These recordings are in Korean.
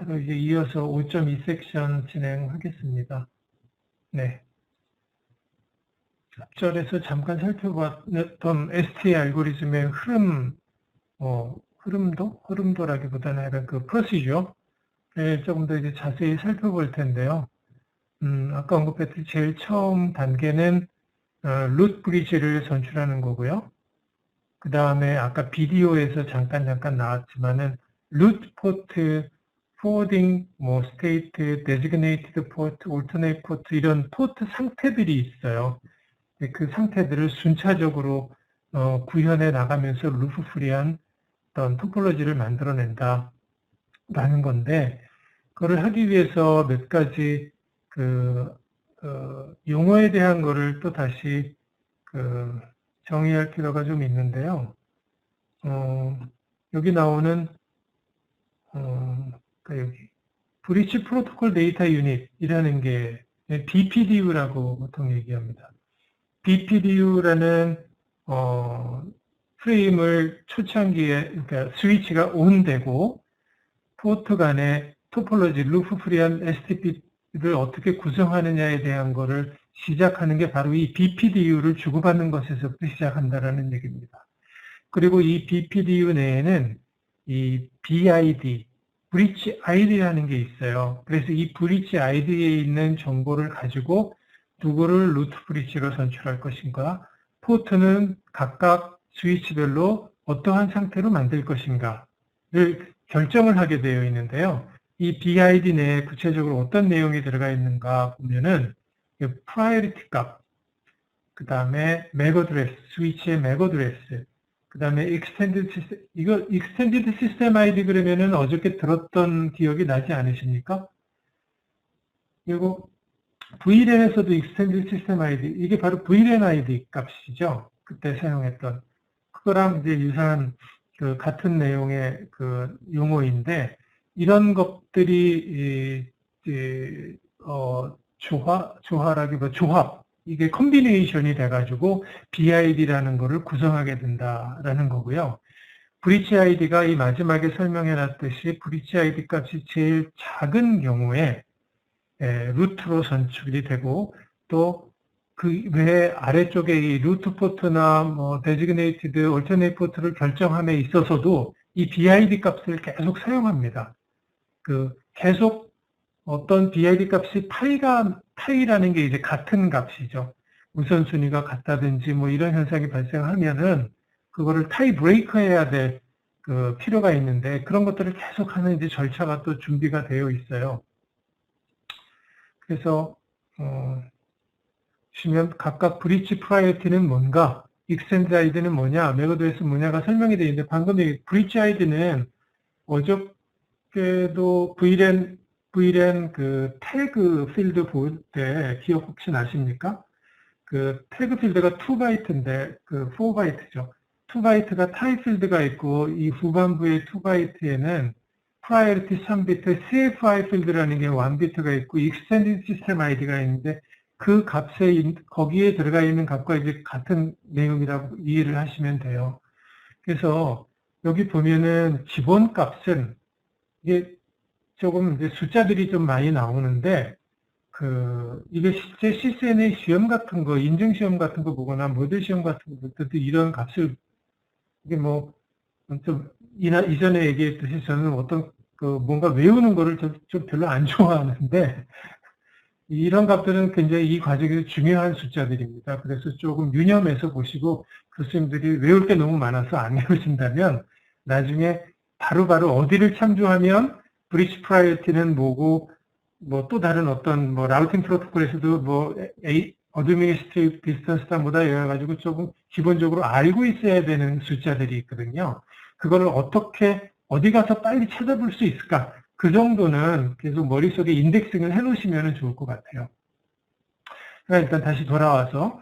바로 이제 이어서 5.2 섹션 진행하겠습니다. 네. 앞절에서 잠깐 살펴봤던 STA 알고리즘의 흐름도라기보다는 약간 그 프로시저를 조금 더 이제 자세히 살펴볼 텐데요. 아까 언급했듯이 제일 처음 단계는 루트 브리지를 선출하는 거고요. 그 다음에 아까 비디오에서 잠깐 나왔지만은 루트 포트, forwarding, state, designated port, alternate port 이런 포트 상태들이 있어요. 그 상태들을 순차적으로 구현해 나가면서 루프 프리한 어떤 토폴로지를 만들어낸다라는 건데, 그걸 하기 위해서 몇 가지 용어에 대한 거를 또 다시 정의할 필요가 좀 있는데요. 여기 나오는 여기 브리치 프로토콜 데이터 유닛이라는 게 BPDU라고 보통 얘기합니다. BPDU라는 프레임을 초창기에 그러니까 스위치가 온되고 포트 간의 토폴로지, 루프 프리한 STP를 어떻게 구성하느냐에 대한 거를 시작하는 게 바로 이 BPDU를 주고받는 것에서부터 시작한다라는 얘기입니다. 그리고 이 BPDU 내에는 이 BID, 브리치 ID라는 게 있어요. 그래서 이 브리치 ID에 있는 정보를 가지고 누구를 루트 브리치로 선출할 것인가, 포트는 각각 스위치별로 어떠한 상태로 만들 것인가를 결정을 하게 되어 있는데요. 이 BID 내에 구체적으로 어떤 내용이 들어가 있는가 보면은 프라이어리티 값, 그 다음에 맥 어드레스, 스위치의 맥 어드레스, 그 다음에 익스텐디드 시스템 아이디 그러면은 어저께 들었던 기억이 나지 않으십니까? 그리고 VLAN에서도 익스텐디드 시스템 아이디, 이게 바로 VLAN 아이디 값이죠. 그때 사용했던. 그거랑 이제 유사한 같은 내용의 용어인데, 이런 것들이, 조화라기보다 조합, 이게 컨비네이션이 돼가지고 BID라는 거를 구성하게 된다라는 거고요. 브리치 아이디가 이 마지막에 설명해 놨듯이 브리치 아이디 값이 제일 작은 경우에 루트로 선출이 되고, 또 그 외에 아래쪽에 이 루트 포트나 데지그네이티드 얼터네이트 포트를 결정함에 있어서도 이 BID 값을 계속 사용합니다. 계속 어떤 BID 값이 파이라는 게 이제 같은 값이죠. 우선순위가 같다든지 이런 현상이 발생하면은 그거를 타이 브레이크 해야 될 필요가 있는데, 그런 것들을 계속 하는 이제 절차가 또 준비가 되어 있어요. 그래서 보시면 각각 브리치 프라이어티는 뭔가, 익스텐드 아이디는 뭐냐, 맥어드레스 뭐냐가 설명이 되어 있는데, 방금 이 브리치 아이디는 어저께도 VLAN 태그 필드 볼 때 기억 혹시 나십니까? 태그 필드가 2바이트인데 4바이트죠. 2바이트가 타입 필드가 있고, 이 후반부의 2바이트에는 프라이어리티 3비트 CFI 필드라는 게 1비트가 있고, 익스텐디드 시스템 아이디가 있는데, 그 값에 거기에 들어가 있는 값과 이제 같은 내용이라고 이해를 하시면 돼요. 그래서 여기 보면은 기본 값은 이게 조금 이제 숫자들이 좀 많이 나오는데, 이게 실제 실생의 시험 같은 거, 인증 시험 같은 거 보거나 모델 시험 같은 거 볼 때도 이런 값을, 이게 좀 이전에 얘기했듯이 저는 어떤 뭔가 외우는 거를 좀 별로 안 좋아하는데, 이런 값들은 굉장히 이 과정에서 중요한 숫자들입니다. 그래서 조금 유념해서 보시고, 교수님들이 외울 게 너무 많아서 안 외우신다면 나중에 바로바로 어디를 참조하면 브리치 프라이어티는 뭐고, 또 다른 어떤 라우팅 프로토콜에서도 어드미니스트레이티브 디스턴스보다 해가지고 조금 기본적으로 알고 있어야 되는 숫자들이 있거든요. 그거를 어디 가서 빨리 찾아볼 수 있을까? 그 정도는 계속 머릿속에 인덱싱을 해놓으시면 좋을 것 같아요. 그러니까 일단 다시 돌아와서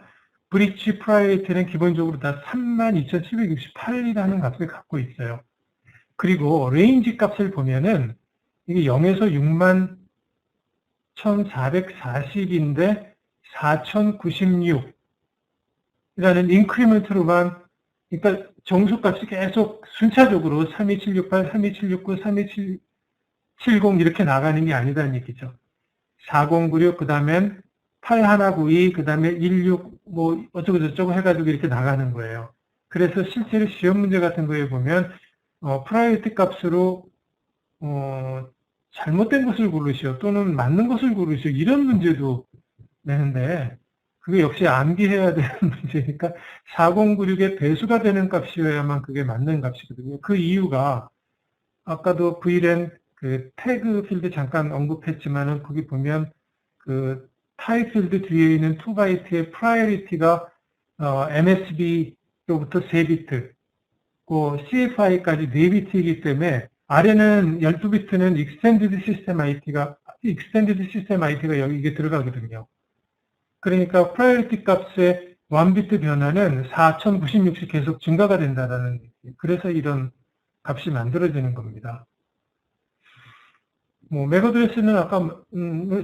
브리치 프라이어티는 기본적으로 다 32,768이라는 값을 갖고 있어요. 그리고 레인지 값을 보면은 이게 0에서 61,440인데 4,096이라는 인크리먼트로만, 그러니까 정수값이 계속 순차적으로 32768, 32769, 70 이렇게 나가는 게 아니다는 얘기죠. 4096, 그 다음엔 8192, 그 다음에 16, 뭐, 어쩌고저쩌고 해가지고 이렇게 나가는 거예요. 그래서 실제로 시험 문제 같은 거에 보면, 프라이어티 값으로, 잘못된 것을 고르시오, 또는 맞는 것을 고르시오, 이런 문제도 내는데, 그게 역시 암기해야 되는 문제니까, 4096의 배수가 되는 값이어야만 그게 맞는 값이거든요. 그 이유가, 아까도 VLAN 그 태그 필드 잠깐 언급했지만은 거기 보면 그 타입 필드 뒤에 있는 2바이트의 프라이어리티가 MSB로부터 3비트, 그 CFI까지 4비트이기 때문에 아래는 12비트는 익스텐디드 시스템 IT가 여기 이게 들어가거든요. 그러니까 프라이어리티 값의 1비트 변화는 4096씩 계속 증가가 된다라는 얘기. 그래서 이런 값이 만들어지는 겁니다. 뭐 맥어드레스는 아까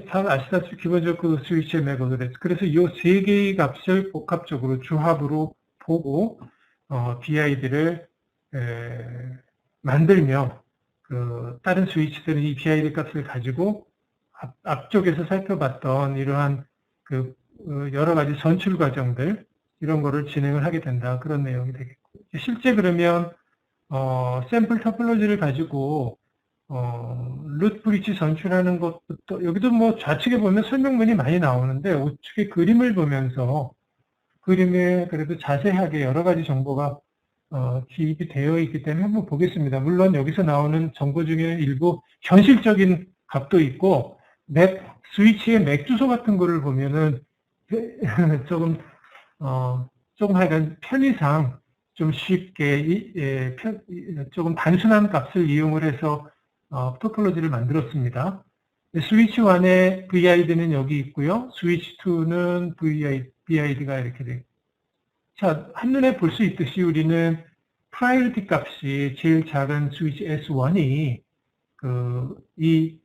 다 아시다시피 기본적으로 그 스위치의 맥어드레스. 그래서 이 세 개의 값을 복합적으로 주합으로 보고 BID를 만들며 그 다른 스위치들은 이 BID 값을 가지고 앞쪽에서 살펴봤던 이러한 그 여러 가지 선출 과정들 이런 거를 진행을 하게 된다, 그런 내용이 되겠고, 실제 그러면 샘플 토폴로지를 가지고 루트 브릿지 선출하는 것부터, 여기도 뭐 좌측에 보면 설명문이 많이 나오는데 우측에 그림을 보면서 그림에 그래도 자세하게 여러 가지 정보가 기입이 되어 있기 때문에 한번 보겠습니다. 물론 여기서 나오는 정보 중에 일부 현실적인 값도 있고, 스위치의 맥 주소 같은 거를 보면은 조금 하여간 편의상 좀 쉽게 조금 단순한 값을 이용을 해서 토폴로지를 만들었습니다. 스위치 1의 VID는 여기 있고요. 스위치 2는 BID가 이렇게 돼요. 자, 한눈에 볼 수 있듯이 우리는 프라이어리티 값이 제일 작은 스위치 S1이 이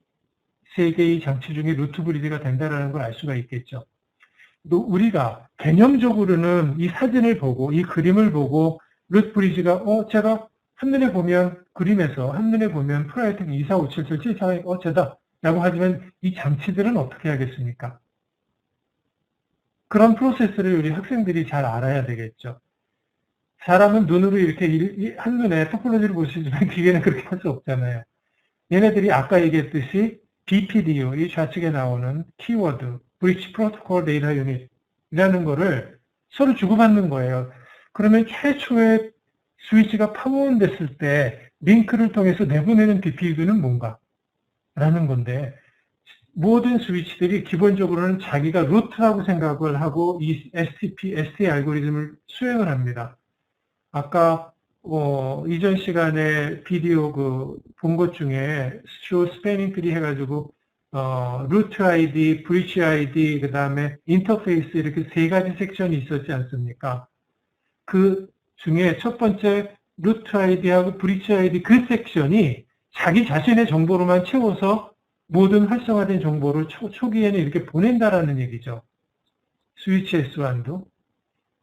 세 개의 장치 중에 루트 브리지가 된다는 걸 알 수가 있겠죠. 또 우리가 개념적으로는 이 사진을 보고 이 그림을 보고 루트 브리지가 제가 한눈에 보면 그림에서 한눈에 보면 프라이어티 24577 쟤다 라고 하지만 이 장치들은 어떻게 하겠습니까? 그런 프로세스를 우리 학생들이 잘 알아야 되겠죠. 사람은 눈으로 이렇게 한눈에 토폴로지를 볼 수 있지만 기계는 그렇게 할 수 없잖아요. 얘네들이 아까 얘기했듯이 BPDU, 이 좌측에 나오는 키워드, Bridge Protocol Data Unit이라는 거를 서로 주고받는 거예요. 그러면 최초에 스위치가 파워온 됐을 때 링크를 통해서 내보내는 BPDU는 뭔가? 라는 건데, 모든 스위치들이 기본적으로는 자기가 루트라고 생각을 하고 이 ST 알고리즘을 수행을 합니다. 아까 이전 시간에 비디오 본 것 중에 쇼 스패닝 트리 해가지고 루트 아이디, 브리치 아이디, 그 다음에 인터페이스 이렇게 세 가지 섹션이 있었지 않습니까? 그 중에 첫 번째 루트 아이디하고 브리치 아이디 그 섹션이 자기 자신의 정보로만 채워서 모든 활성화된 정보를 초기에는 이렇게 보낸다라는 얘기죠. 스위치 S1도.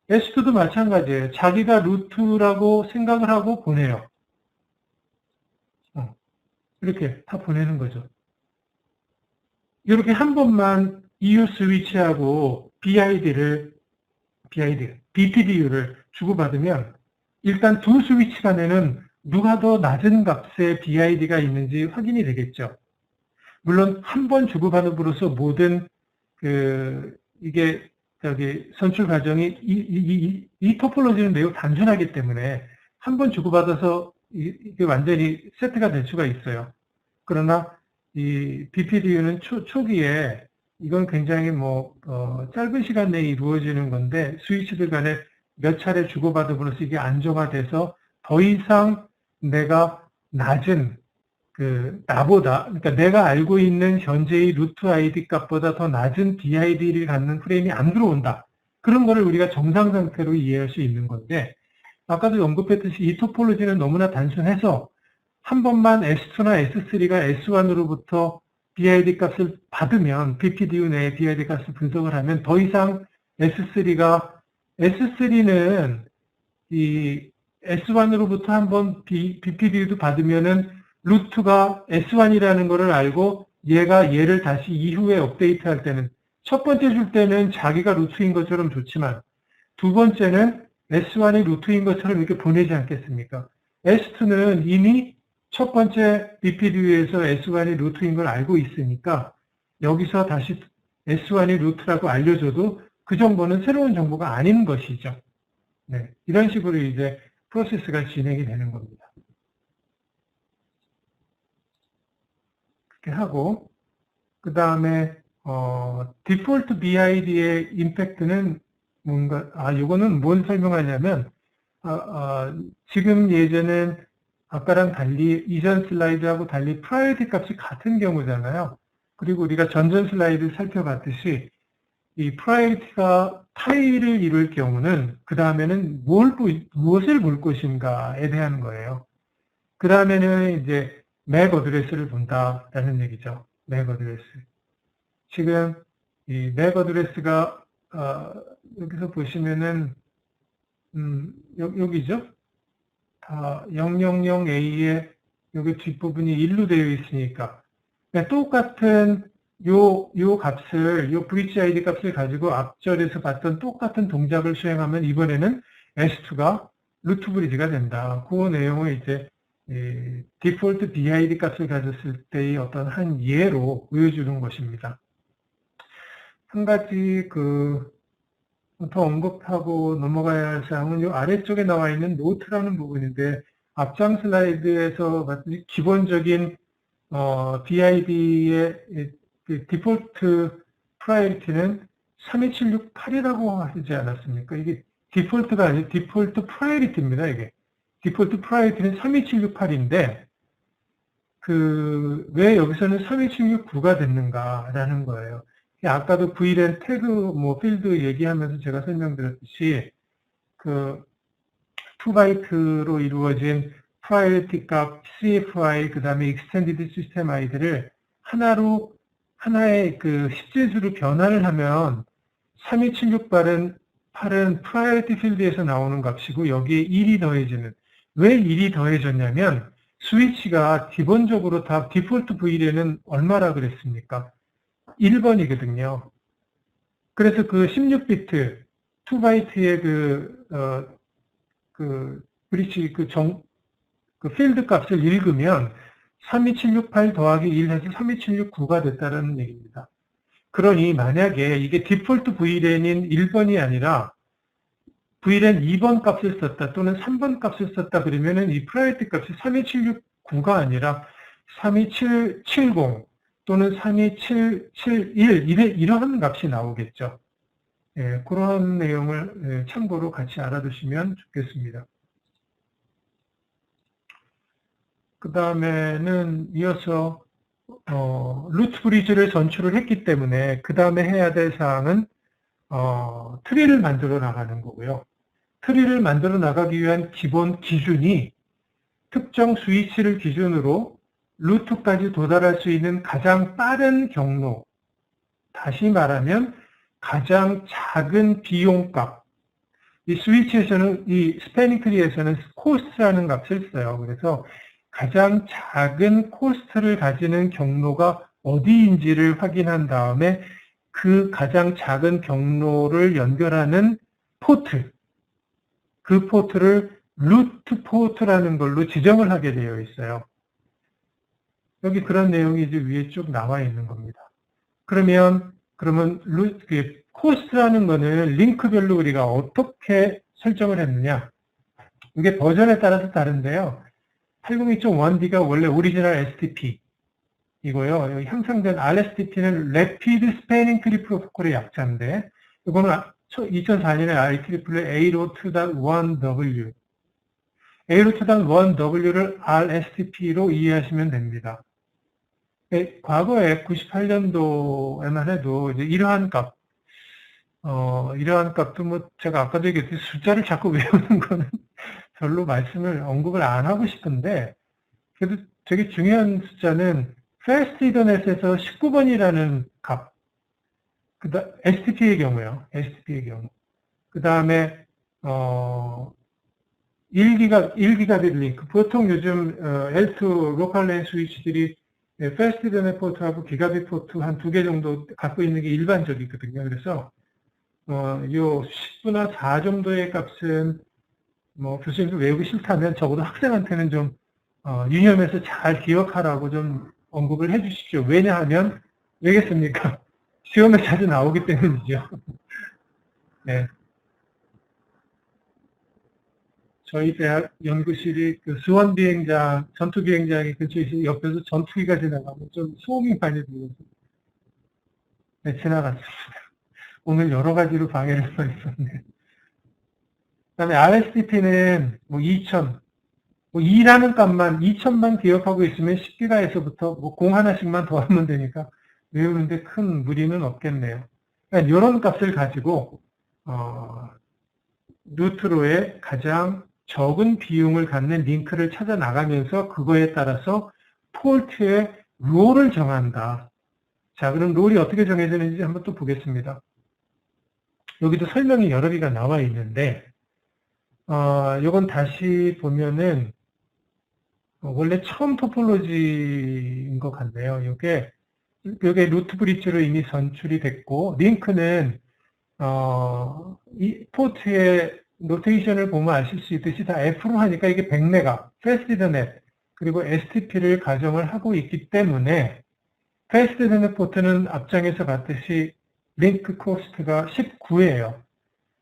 S2도 마찬가지예요. 자기가 루트라고 생각을 하고 보내요. 이렇게 다 보내는 거죠. 이렇게 한 번만 EU 스위치하고 BPDU를 주고받으면 일단 두 스위치 간에는 누가 더 낮은 값의 BID가 있는지 확인이 되겠죠. 물론 한 번 주고받음으로써 모든 이게 선출 과정이 이 토폴로지는 매우 단순하기 때문에 한 번 주고받아서 이게 완전히 세트가 될 수가 있어요. 그러나 이 BPDU는 초기에 이건 굉장히 짧은 시간 내에 이루어지는 건데 스위치들 간에 몇 차례 주고받음으로써 이게 안정화돼서 더 이상 내가 낮은 나보다, 그러니까 내가 알고 있는 현재의 루트 아이디 값보다 더 낮은 BID를 갖는 프레임이 안 들어온다. 그런 거를 우리가 정상 상태로 이해할 수 있는 건데, 아까도 언급했듯이 이 토폴로지는 너무나 단순해서 한 번만 S2나 S3가 S1으로부터 BID 값을 받으면, BPDU 내에 BID 값을 분석을 하면 더 이상 S3는 이 S1으로부터 한번 BPDU도 받으면은 루트가 S1이라는 것을 알고 얘를 다시 이후에 업데이트할 때는 첫 번째 줄 때는 자기가 루트인 것처럼 좋지만 두 번째는 S1이 루트인 것처럼 이렇게 보내지 않겠습니까? S2는 이미 첫 번째 BPDU에서 S1이 루트인 걸 알고 있으니까 여기서 다시 S1이 루트라고 알려줘도 그 정보는 새로운 정보가 아닌 것이죠. 네, 이런 식으로 이제 프로세스가 진행이 되는 겁니다. 그렇게 하고 그 다음에 디폴트 BID의 임팩트는 뭔가 이거는 뭘 설명하냐면 지금 예제는 아까랑 달리 이전 슬라이드하고 달리 프라이어티 값이 같은 경우잖아요. 그리고 우리가 전전 슬라이드 살펴봤듯이 이 프라이어티가 타일을 이룰 경우는 그 다음에는 무엇을 볼 것인가에 대한 거예요. 그 다음에는 이제 맥 어드레스를 본다라는 얘기죠. 맥 어드레스. 지금 이 맥 어드레스가 여기서 보시면은 여기죠. 000A의 여기 뒷부분이 1로 되어 있으니까 똑같은 요 브릿지 ID 값을 가지고 앞절에서 봤던 똑같은 동작을 수행하면 이번에는 S2가 루트 브리지가 된다. 그 내용을 이제 디폴트 BID 값을 가졌을 때의 어떤 한 예로 보여주는 것입니다. 한 가지 더 언급하고 넘어가야 할 사항은 이 아래쪽에 나와 있는 노트라는 부분인데 앞장 슬라이드에서 봤듯이 기본적인 BID의 디폴트 프라이어리티는 32768이라고 하지 않았습니까? 이게 디폴트가 아니라 디폴트 프라이어리티입니다. 이게 디폴트 프라이어리티는 32768인데 왜 여기서는 32769가 됐는가라는 거예요. 아까도 VLAN 태그 필드 얘기하면서 제가 설명드렸듯이 2바이트로 이루어진 프라이어리티 값 CFI 그다음에 익스텐디드 시스템 아이들을 하나의 십진수로 변화를 하면 32768은 프라이어리티 필드에서 나오는 값이고 여기에 1이 더해지는 왜 1이 더해졌냐면 스위치가 기본적으로 다 디폴트 VLAN은 얼마라 그랬습니까? 1번이거든요. 그래서 16비트 2바이트의 브릿지 필드 값을 읽으면 32768 더하기 1 해서 32769가 됐다는 얘기입니다. 그러니 만약에 이게 디폴트 VLAN인 1번이 아니라 VLAN 2번 값을 썼다 또는 3번 값을 썼다 그러면은 이 프라이어티 값이 32769가 아니라 32770 또는 32771 이러한 값이 나오겠죠. 예, 그런 내용을 참고로 같이 알아두시면 좋겠습니다. 그 다음에는 이어서 루트 브리지를 전출을 했기 때문에 그 다음에 해야 될 사항은 트리를 만들어 나가는 거고요. 트리를 만들어 나가기 위한 기본 기준이 특정 스위치를 기준으로 루트까지 도달할 수 있는 가장 빠른 경로, 다시 말하면 가장 작은 비용값. 이 스위치에서는, 이 스패닝 트리에서는 코스트라는 값을 써요. 그래서 가장 작은 코스트를 가지는 경로가 어디인지를 확인한 다음에 그 가장 작은 경로를 연결하는 포트, 그 포트를 루트 포트라는 걸로 지정을 하게 되어 있어요. 여기 그런 내용이 이제 위에 쭉 나와 있는 겁니다. 그러면 코스트라는 거는 링크별로 우리가 어떻게 설정을 했느냐? 이게 버전에 따라서 다른데요. 802.1D가 원래 오리지널 STP 이고요. 여기 향상된 RSTP는 Rapid Spanning Tree Protocol의 약자인데 이거는 2004년에 IEEE 802.1W A2.1W를 RSTP로 이해하시면 됩니다. 과거에 98년도에만 해도 이제 이러한 값도 제가 아까도 얘기했듯이 숫자를 자꾸 외우는 거는 별로 언급을 안 하고 싶은데, 그래도 되게 중요한 숫자는 Fast Ethernet에서 19번이라는 값, STP의 경우요. STP의 경우. 그 다음에, 1기가빗 링크. 보통 요즘 L2 로컬 랜 스위치들이 패스트 넷 포트하고 기가빗 포트 한 2개 정도 갖고 있는 게 일반적이거든요. 그래서 요 10분의 4 정도의 값은 뭐 교수님도 외우기 싫다면 적어도 학생한테는 좀 유념해서 잘 기억하라고 좀 언급을 해 주십시오. 왜냐하면 왜겠습니까? 시험에 자주 나오기 때문이죠. 네. 저희 대학 연구실이 그 수원 비행장, 전투 비행장이 근처에 있어 옆에서 전투기가 지나가면 좀 소음이 많이 들려서 네, 지나갔습니다. 오늘 여러 가지로 방해를 받았었네. 그다음에 RSDP는 뭐 2000, 뭐 2라는 값만 2000만 기억하고 있으면 10기가에서부터 뭐 공 하나씩만 더 하면 되니까 외우는데 큰 무리는 없겠네요. 그러니까 이런 값을 가지고 루트로의 가장 적은 비용을 갖는 링크를 찾아 나가면서 그거에 따라서 폴트의 롤을 정한다. 자, 그럼 롤이 어떻게 정해지는지 한번 또 보겠습니다. 여기도 설명이 여러 개가 나와 있는데 이건 다시 보면은 원래 처음 토폴로지인 것 같네요. 이게 루트 브릿지로 이미 선출이 됐고 링크는 이 포트의 노테이션을 보면 아실 수 있듯이 다 F로 하니까 이게 100메가, 패스트넷, 그리고 STP를 가정을 하고 있기 때문에 패스트넷 포트는 앞장에서 봤듯이 링크 코스트가 19예요.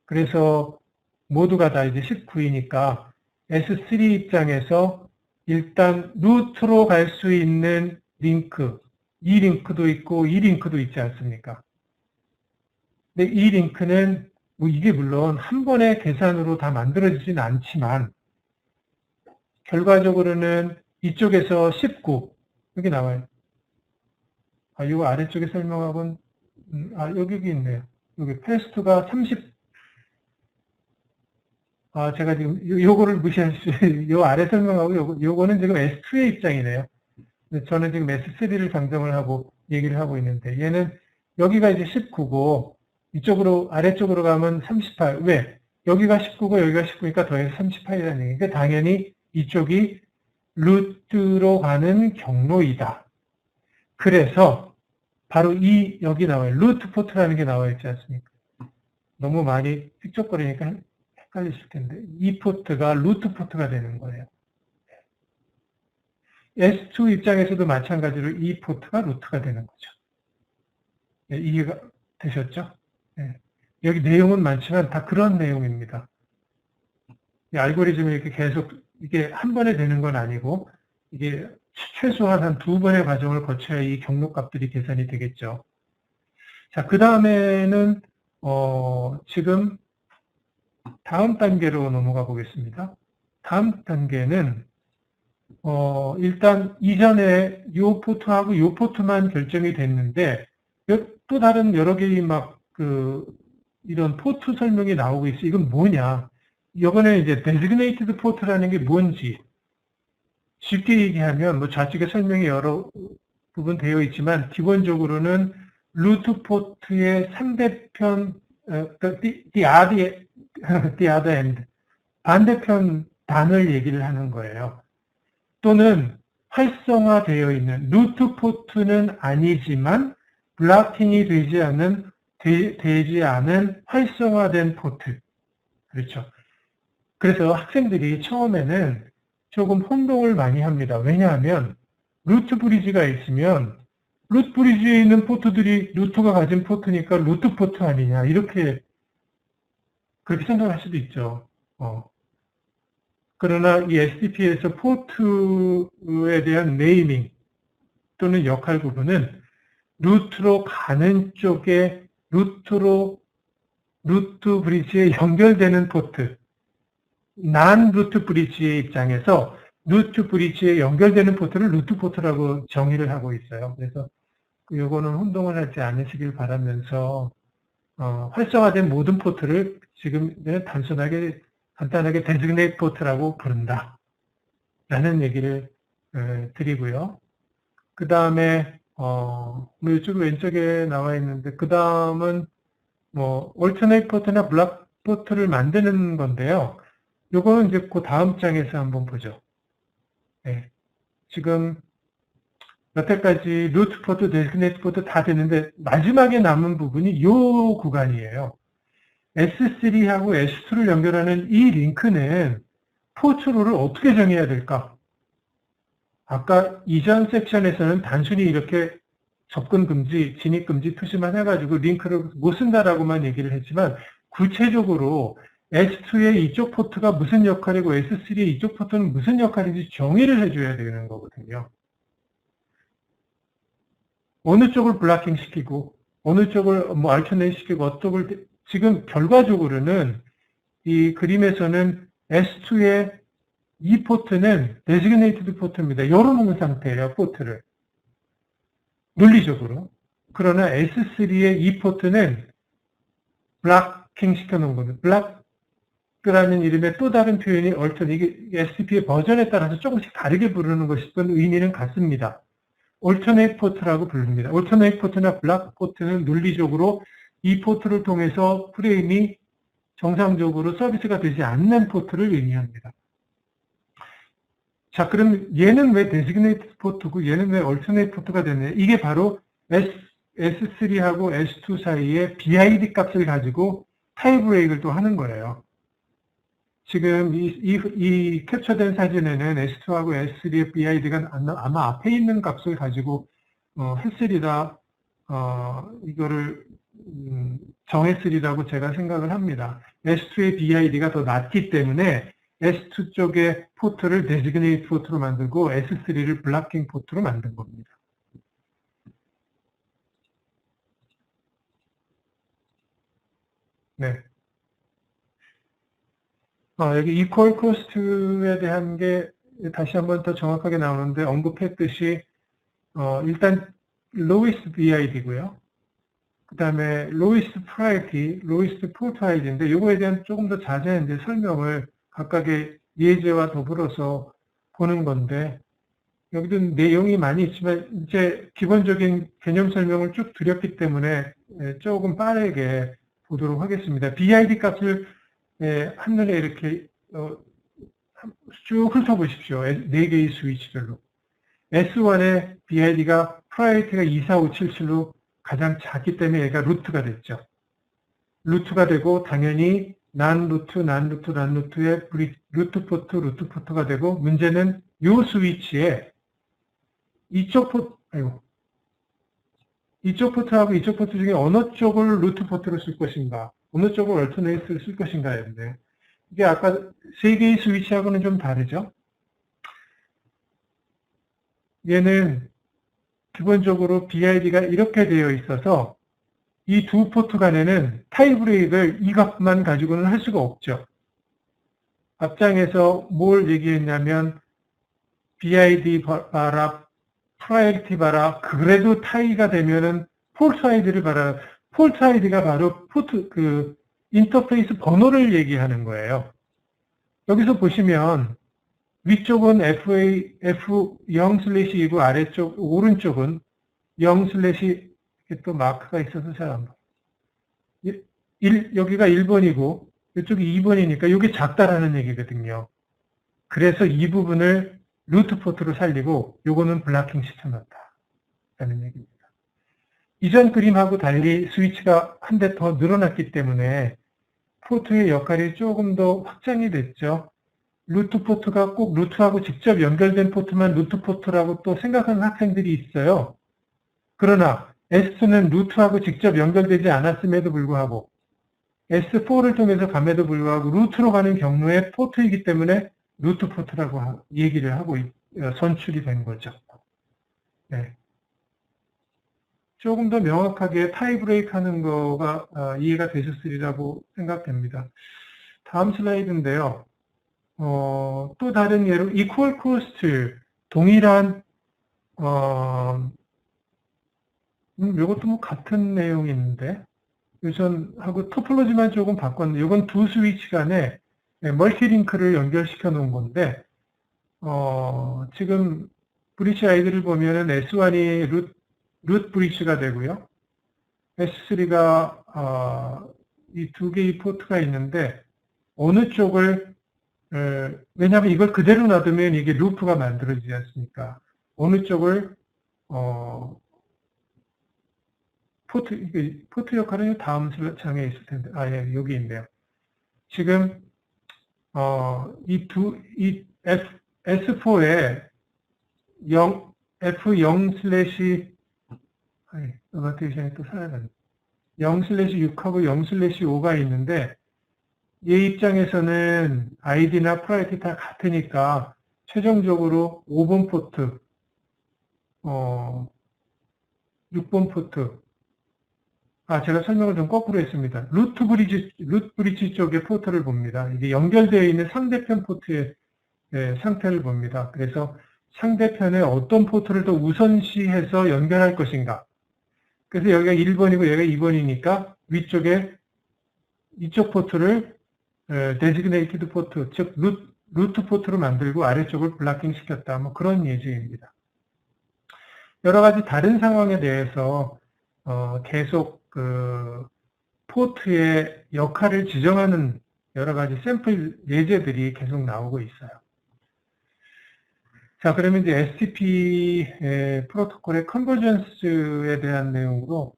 그래서 모두가 다 이제 19이니까 S3 입장에서 일단 루트로 갈 수 있는 링크, 이 링크도 있고 이 링크도 있지 않습니까? 근데 이 링크는 뭐 이게 물론 한 번의 계산으로 다 만들어지진 않지만 결과적으로는 이쪽에서 19 여기 나와요. 이거 아래쪽에 설명하고는 여기 있네요. 여기 패스트가 30 제가 지금 요거를 무시할 요 아래 설명하고 요거는 지금 S2의 입장이네요. 저는 지금 S3를 강정을 하고 얘기를 하고 있는데 얘는 여기가 이제 19고 이쪽으로 아래쪽으로 가면 38. 왜? 여기가 19고 여기가 19니까 더해서 38이라는 얘기니까 당연히 이쪽이 루트로 가는 경로이다. 그래서 바로 여기 나와요. 루트 포트라는 게 나와 있지 않습니까? 너무 많이 삐쩍거리니까 헷갈리실 텐데 이 포트가 루트 포트가 되는 거예요. S2 입장에서도 마찬가지로 이 포트가 루트가 되는 거죠. 네, 이해가 되셨죠? 네. 여기 내용은 많지만 다 그런 내용입니다. 이 알고리즘이 이렇게 계속 이게 한 번에 되는 건 아니고 이게 최소한 한 2번의 과정을 거쳐야 이 경로값들이 계산이 되겠죠. 자, 그 다음에는 지금 다음 단계로 넘어가 보겠습니다. 다음 단계는 일단 이전에 요 포트하고 요 포트만 결정이 됐는데 또 다른 여러 개의 이런 포트 설명이 나오고 있어요. 이건 뭐냐? 이번에 이제 designated port라는 게 뭔지 쉽게 얘기하면 뭐 좌측에 설명이 여러 부분 되어 있지만 기본적으로는 루트 포트의 상대편 the other end 반대편 단을 얘기를 하는 거예요. 또는 활성화되어 있는 루트 포트는 아니지만 블락킹이 되지 않은 활성화된 포트. 그렇죠. 그래서 학생들이 처음에는 조금 혼동을 많이 합니다. 왜냐하면 루트 브리지가 있으면 루트 브리지에 있는 포트들이 루트가 가진 포트니까 루트 포트 아니냐 이렇게 그렇게 생각할 수도 있죠. 그러나 이 STP에서 포트에 대한 네이밍 또는 역할 부분은 루트로 가는 쪽에 루트 브리지에 연결되는 포트, 난 루트 브리지의 입장에서 루트 브리지에 연결되는 포트를 루트 포트라고 정의를 하고 있어요. 그래서 요거는 혼동을 하지 않으시길 바라면서 활성화된 모든 포트를 지금은 간단하게 데지그네이트 포트라고 부른다. 라는 얘기를 드리고요. 그 다음에 이쪽 왼쪽에 나와 있는데 그 다음은 얼터네이트 포트나 블락 포트를 만드는 건데요. 요거는 이제 그 다음 장에서 한번 보죠. 네. 지금 여태까지 루트 포트, 데지그네이트 포트 다 됐는데 마지막에 남은 부분이 요 구간이에요. S3하고 S2를 연결하는 이 링크는 포트로를 어떻게 정해야 될까? 아까 이전 섹션에서는 단순히 이렇게 접근 금지, 진입 금지 표시만 해가지고 링크를 못 쓴다라고만 얘기를 했지만 구체적으로 S2의 이쪽 포트가 무슨 역할이고 S3의 이쪽 포트는 무슨 역할인지 정의를 해줘야 되는 거거든요. 어느 쪽을 블락킹 시키고 어느 쪽을 뭐 알터네이트 시키고 어쪽을 지금 결과적으로는 이 그림에서는 S2의 이 포트는 데지그네이티드 포트입니다. 열어놓은 상태예요, 포트를. 논리적으로. 그러나 S3의 이 포트는 블락킹 시켜놓은 겁니다. 블락이라는 이름의 또 다른 표현이 이게 SCP의 버전에 따라서 조금씩 다르게 부르는 것이든 의미는 같습니다. 올터네이트 포트라고 부릅니다. 올터네이트 포트나 블락 포트는 논리적으로 이 포트를 통해서 프레임이 정상적으로 서비스가 되지 않는 포트를 의미합니다. 자, 그럼 얘는 왜 데지그네이트 포트고 얘는 왜 얼터네이트 포트가 됐냐? 이게 바로 S3하고 S2 사이에 BID 값을 가지고 타이브레이크를 또 하는 거예요. 지금 이 캡처된 사진에는 S2하고 S3의 BID가 아마 앞에 있는 값을 가지고 했으리다 이거를 정했으리라고 제가 생각을 합니다. S2의 BID가 더 낮기 때문에 S2 쪽의 포트를 데지그네이트 포트로 만들고 S3를 블락킹 포트로 만든 겁니다. 네. 여기 equal cost에 대한 게 다시 한번 더 정확하게 나오는데 언급했듯이 일단 lowest BID고요. 그 다음에 lowest priority, lowest port ID인데 이거에 대한 조금 더 자세한 이제 설명을 각각의 예제와 더불어서 보는 건데 여기도 내용이 많이 있지만 이제 기본적인 개념 설명을 쭉 드렸기 때문에 조금 빠르게 보도록 하겠습니다. BID 값을 한눈에 이렇게 쭉 훑어보십시오. 4개의 스위치별로. S1의 BID가 프라이어티가 2, 4, 5, 7, 7로 가장 작기 때문에 얘가 루트가 됐죠. 루트가 되고 당연히 난 루트의 루트 포트가 되고 문제는 요 스위치에 이쪽 포트하고 이쪽 포트 중에 어느 쪽을 루트 포트로 쓸 것인가, 어느 쪽을 얼터네이트를 쓸 것인가였는데 이게 아까 3개의 스위치하고는 좀 다르죠. 얘는 기본적으로 BID가 이렇게 되어 있어서 이 두 포트 간에는 타이브레이크를 이 값만 가지고는 할 수가 없죠. 앞장에서 뭘 얘기했냐면 BID 봐라, 프라이어리티 봐라, 그래도 타이가 되면은 폴트 아이디를 봐라. 폴트 아이디가 바로 인터페이스 번호를 얘기하는 거예요. 여기서 보시면 위쪽은 F0/2고 오른쪽은 0/ 또 마크가 있어서 잘 안 보여요. 여기가 1번이고 이쪽이 2번이니까 이게 작다라는 얘기거든요. 그래서 이 부분을 루트 포트로 살리고 요거는 블락킹 시켜놨다라는 얘기입니다. 이전 그림하고 달리 스위치가 한 대 더 늘어났기 때문에 포트의 역할이 조금 더 확장이 됐죠. 루트 포트가 꼭 루트하고 직접 연결된 포트만 루트 포트라고 또 생각하는 학생들이 있어요. 그러나 S2는 루트하고 직접 연결되지 않았음에도 불구하고 S4를 통해서 감에도 불구하고 루트로 가는 경로의 포트이기 때문에 루트 포트라고 얘기를 하고 선출이 된 거죠. 네. 조금 더 명확하게 타이브레이크 하는 거가 이해가 되셨으리라고 생각됩니다. 다음 슬라이드인데요. 또 다른 예로 equal cost, 동일한 이것도 뭐 같은 내용인데 우선하고 토폴로지만 조금 바꿨는데 이건 두 스위치 간에 멀티링크를 연결시켜 놓은 건데 지금 브리치 아이디를 보면은 S1이 루트 브리치가 되고요. S3가 이 두 개의 포트가 있는데 어느 쪽을 왜냐하면 이걸 그대로 놔두면 이게 루프가 만들어지지 않습니까? 어느 쪽을 포트 역할은 다음 장에 있을 텐데, 예, 여기 있네요. 지금 이 S4에 F0 슬래시, 노테이션이 또 사라졌네. 0 슬래시 6하고 0 슬래시 5가 있는데, 얘 입장에서는 아이디나 프라이티 다 같으니까, 최종적으로 5번 포트, 6번 포트, 제가 설명을 좀 거꾸로 했습니다. 루트 브릿지 쪽의 포트를 봅니다. 이게 연결되어 있는 상대편 포트의 상태를 봅니다. 그래서 상대편에 어떤 포트를 더 우선시해서 연결할 것인가. 그래서 여기가 1번이고 여기가 2번이니까 위쪽에 이쪽 포트를 데지그네이티드 포트, 즉 루트 포트로 만들고 아래쪽을 블락킹 시켰다. 뭐 그런 예제입니다. 여러 가지 다른 상황에 대해서 계속 포트의 역할을 지정하는 여러 가지 샘플 예제들이 계속 나오고 있어요. 자, 그러면 이제 STP 프로토콜의 컨버전스에 대한 내용으로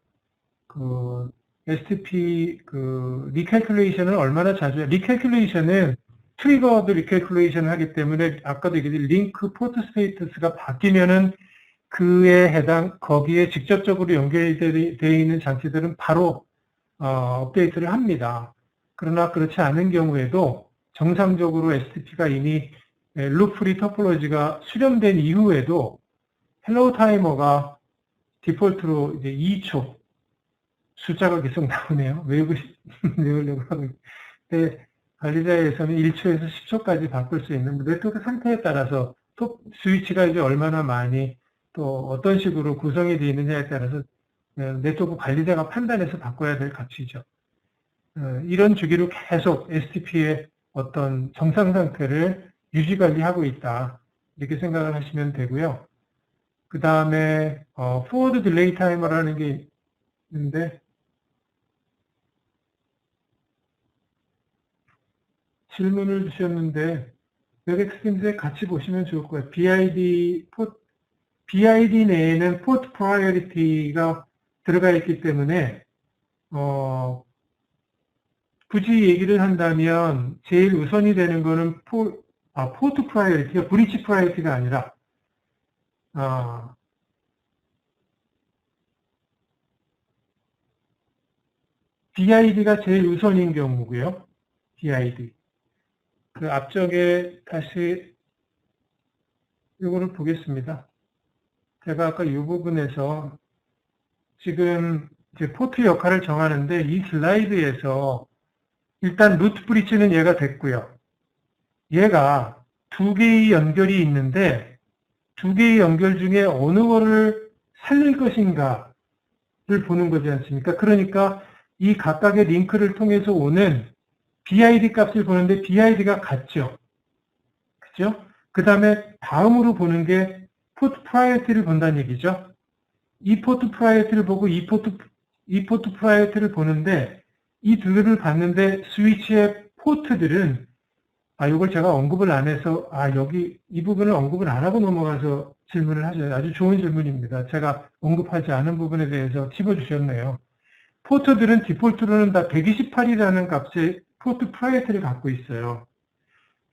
STP 리캘큘레이션을 얼마나 자주 해요? 리캘큘레이션은 트리거드 리캘큘레이션을 하기 때문에 아까도 얘기했듯이 링크 포트 스테이터스가 바뀌면은 거기에 직접적으로 연결되어 있는 장치들은 바로 업데이트를 합니다. 그러나 그렇지 않은 경우에도 정상적으로 STP가 이미 루프리 토폴로지가 수렴된 이후에도 헬로우 타이머가 디폴트로 이제 2초 숫자가 계속 나오네요. 외우려고 하고 있는데 관리자에서는 1초에서 10초까지 바꿀 수 있는 네트워크 상태에 따라서 스위치가 이제 얼마나 많이 또 어떤 식으로 구성이 되어 있느냐에 따라서 네트워크 관리자가 판단해서 바꿔야 될 가치죠. 이런 주기로 계속 STP의 어떤 정상 상태를 유지 관리하고 있다. 이렇게 생각을 하시면 되고요. 그 다음에 forward delay timer라는 게 있는데 질문을 주셨는데 웹엑스팀즈에 같이 보시면 좋을 거예요. BID 내에는 포트 프라이어리티가 들어가 있기 때문에 굳이 얘기를 한다면 제일 우선이 되는 거는 포트 프라이어리티가 브리치 프라이어리티가 아니라 BID가 제일 우선인 경우고요. BID. 그 앞쪽에 다시 이거를 보겠습니다. 제가 아까 이 부분에서 지금 이제 포트 역할을 정하는데 이 슬라이드에서 일단 루트 브릿지는 얘가 됐고요. 얘가 두 개의 연결이 있는데 두 개의 연결 중에 어느 거를 살릴 것인가를 보는 거지 않습니까? 그러니까 이 각각의 링크를 통해서 오는 BID 값을 보는데 BID가 같죠. 그죠? 그 다음에 다음으로 보는 게 포트 프라이어티를 본다는 얘기죠. 이 포트 프라이어티를 보고 이 포트 프라이어티를 보는데 이 두 개를 봤는데 스위치의 포트들은 이걸 제가 언급을 안 해서 여기 이 부분을 언급을 안 하고 넘어가서 질문을 하셔요. 아주 좋은 질문입니다. 제가 언급하지 않은 부분에 대해서 짚어주셨네요. 포트들은 디폴트로는 다 128이라는 값의 포트 프라이어티를 갖고 있어요.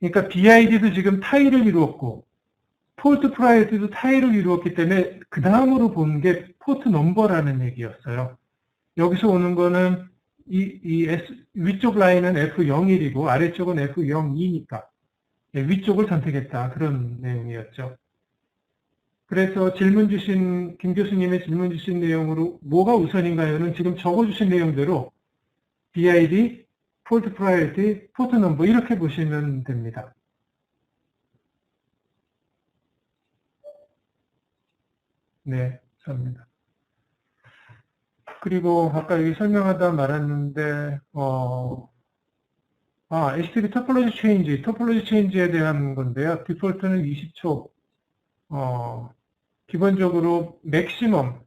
그러니까 BID도 지금 타일을 이루었고 포트 프라이어티도 타일을 이루었기 때문에 그 다음으로 본 게 포트 넘버라는 얘기였어요. 여기서 오는 거는 위쪽 라인은 F01이고 아래쪽은 F02니까 위쪽을 선택했다. 그런 내용이었죠. 그래서 김 교수님의 질문 주신 내용으로 뭐가 우선인가요는 지금 적어주신 내용대로 BID, 포트 프라이어티, 포트 넘버 이렇게 보시면 됩니다. 네, 감사합니다. 그리고 아까 여기 설명하다 말았는데 HTTP 토폴로지 체인지에 대한 건데요. 디폴트는 20초. 기본적으로 맥시멈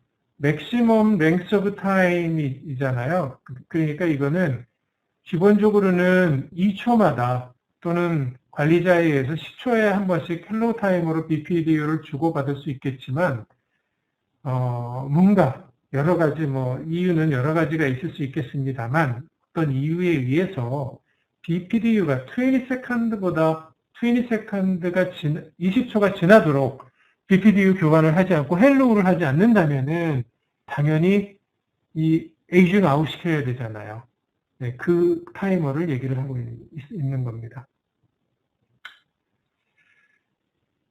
랭스 오브 타임이잖아요. 그러니까 이거는 기본적으로는 2초마다 또는 관리자에 의해서 10초에 한 번씩 헬로 타임으로 BPDU를 주고받을 수 있겠지만, 뭔가 여러 가지 이유는 여러 가지가 있을 수 있겠습니다만, 어떤 이유에 의해서 BPDU가 20세컨드보다 20세컨드가 20초가 지나도록 BPDU 교환을 하지 않고 헬로우를 하지 않는다면은 당연히 이 에이징 아웃 시켜야 되잖아요. 네, 그 타이머를 얘기를 하고 있는 겁니다.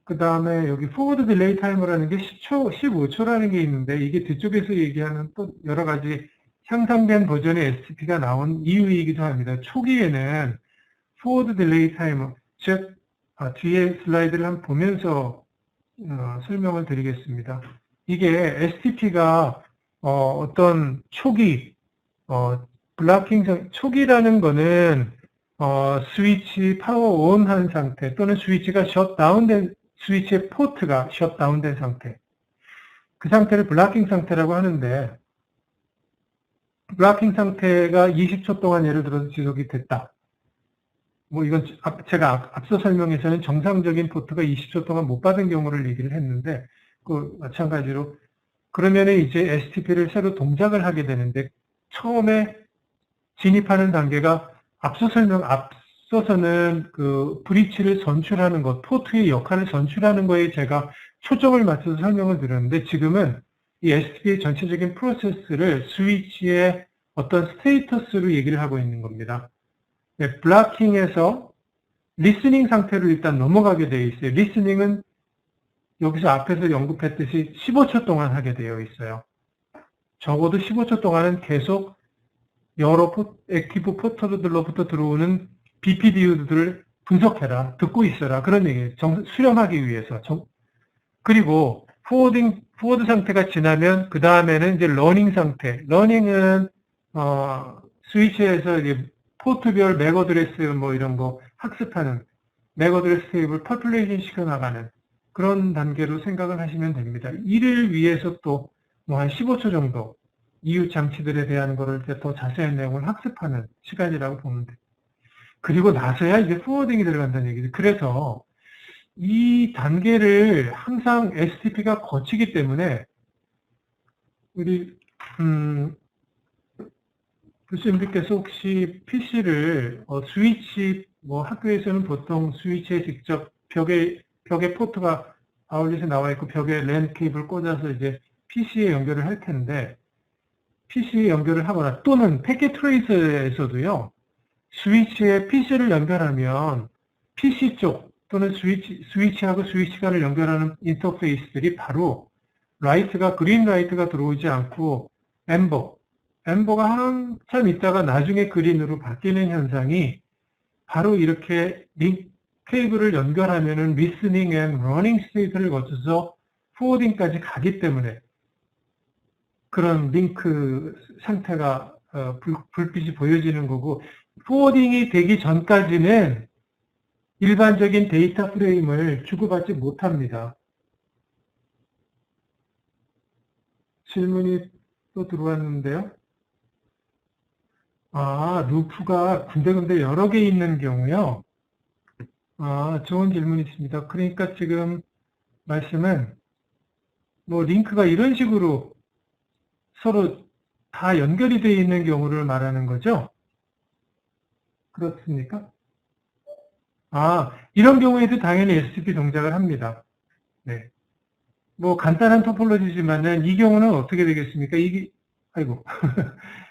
그 다음에 여기 포워드 딜레이 타이머라는 게 10초, 15초라는 게 있는데 이게 뒤쪽에서 얘기하는 또 여러 가지 향상된 버전의 STP가 나온 이유이기도 합니다. 초기에는 포워드 딜레이 타이머, 즉 뒤에 슬라이드를 한번 보면서 설명을 드리겠습니다. 이게 STP가 어떤 초기, 초기라는 거는 스위치 파워 온 한 상태 또는 스위치가 셧다운된 스위치의 포트가 셧다운된 상태, 그 상태를 블락킹 상태라고 하는데, 블락킹 상태가 20초 동안 예를 들어서 지속이 됐다. 이건 제가 앞서 설명에서는 정상적인 포트가 20초 동안 못 받은 경우를 얘기를 했는데, 그 마찬가지로 그러면은 이제 STP를 새로 동작을 하게 되는데, 처음에 진입하는 단계가 앞서서는 그 브리치를 선출하는 것, 포트의 역할을 선출하는 거에 제가 초점을 맞춰서 설명을 드렸는데, 지금은 이 STP의 전체적인 프로세스를 스위치의 어떤 스테이터스로 얘기를 하고 있는 겁니다. 네, 블락킹에서 리스닝 상태로 일단 넘어가게 되어 있어요. 리스닝은 여기서 앞에서 언급했듯이 15초 동안 하게 되어 있어요. 적어도 15초 동안은 계속 여러 액티브 포트들로부터 들어오는 BPDU들을 분석해라, 듣고 있어라, 그런 얘기예요. 수렴하기 위해서. 그리고 포워드 상태가 지나면 그 다음에는 이제 러닝 상태. 러닝은 스위치에서 이제 포트별 맥 어드레스 이런 거 학습하는, 맥 어드레스 테이블 퍼플레이션 시켜나가는 그런 단계로 생각을 하시면 됩니다. 이를 위해서 또 한 15초 정도 이웃 장치들에 대한 거를 더 자세한 내용을 학습하는 시간이라고 보면 돼요. 그리고 나서야 이제 포워딩이 들어간다는 얘기죠. 그래서 이 단계를 항상 STP가 거치기 때문에 우리 교수님들께서 혹시 PC를 스위치, 학교에서는 보통 스위치에 직접 벽에 포트가 아울렛에 나와 있고 벽에 랜 케이블 꽂아서 이제 PC에 연결을 할 텐데, PC에 연결을 하거나 또는 패킷 트레이서에서도요, 스위치에 PC를 연결하면 PC 쪽 또는 스위치하고 스위치 간을 연결하는 인터페이스들이 바로 그린 라이트가 들어오지 않고 엠버가 한참 있다가 나중에 그린으로 바뀌는 현상이 바로 이렇게 케이블을 연결하면은 리스닝 앤 러닝 스테이트를 거쳐서 포워딩까지 가기 때문에 그런 링크 상태가 불빛이 보여지는 거고, 포워딩이 되기 전까지는 일반적인 데이터 프레임을 주고받지 못합니다. 질문이 또 들어왔는데요. 루프가 군데군데 여러 개 있는 경우요. 좋은 질문이십니다. 그러니까 지금 말씀은 링크가 이런 식으로 서로 다 연결이 되어 있는 경우를 말하는 거죠? 그렇습니까? 이런 경우에도 당연히 STP 동작을 합니다. 네. 간단한 토폴로지지만은 이 경우는 어떻게 되겠습니까? 이게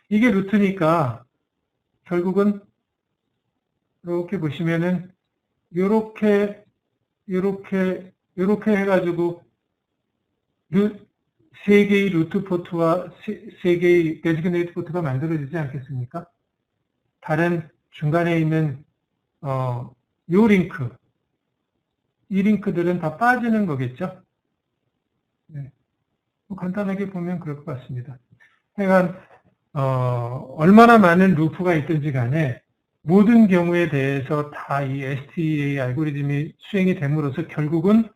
루트니까 결국은 이렇게 보시면은 요렇게 해가지고 세 개의 루트 포트와 세 개의 데지그네이트 포트가 만들어지지 않겠습니까? 다른 중간에 있는 요 링크, 이 링크들은 다 빠지는 거겠죠? 네. 간단하게 보면 그럴 것 같습니다. 하여간 얼마나 많은 루프가 있든지 간에 모든 경우에 대해서 다 이 STA 알고리즘이 수행이 됨으로써 결국은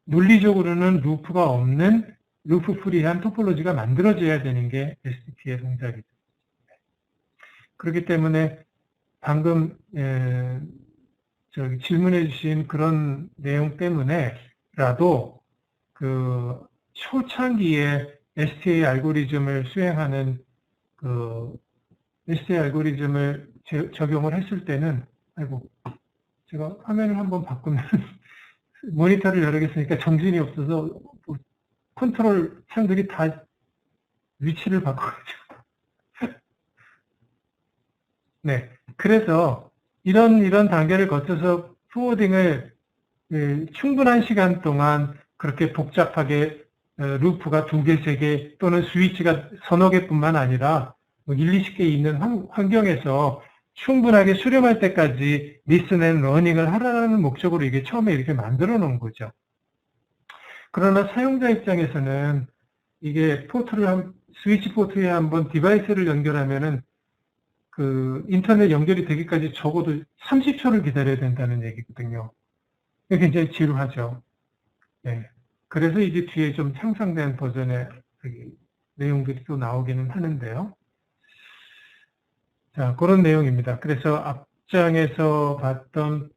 논리적으로는 루프가 없는 루프 프리한 토폴로지가 만들어져야 되는 게 STP의 동작이죠. 그렇기 때문에 방금 질문해 주신 그런 내용 때문에라도 그 초창기에 STA 알고리즘을 수행하는 그 STA 알고리즘을 적용을 했을 때는, 아이고, 제가 화면을 한번 바꾸면 모니터를 여러 개 쓰니까 정신이 없어서 컨트롤 창들이 다 위치를 바꿔가지고. 네. 그래서 이런 단계를 거쳐서 포워딩을 충분한 시간 동안 그렇게 복잡하게 루프가 2개, 3개 또는 스위치가 서너 개뿐만 아니라 뭐 1, 20개 있는 환경에서 충분하게 수렴할 때까지 리슨 앤 러닝을 하라는 목적으로 이게 처음에 이렇게 만들어 놓은 거죠. 그러나 사용자 입장에서는 이게 스위치 포트에 한번 디바이스를 연결하면은 그 인터넷 연결이 되기까지 적어도 30초를 기다려야 된다는 얘기거든요. 굉장히 지루하죠. 네. 그래서 이제 뒤에 좀 향상된 버전의 내용들이 또 나오기는 하는데요. 자, 그런 내용입니다. 그래서 앞장에서 봤던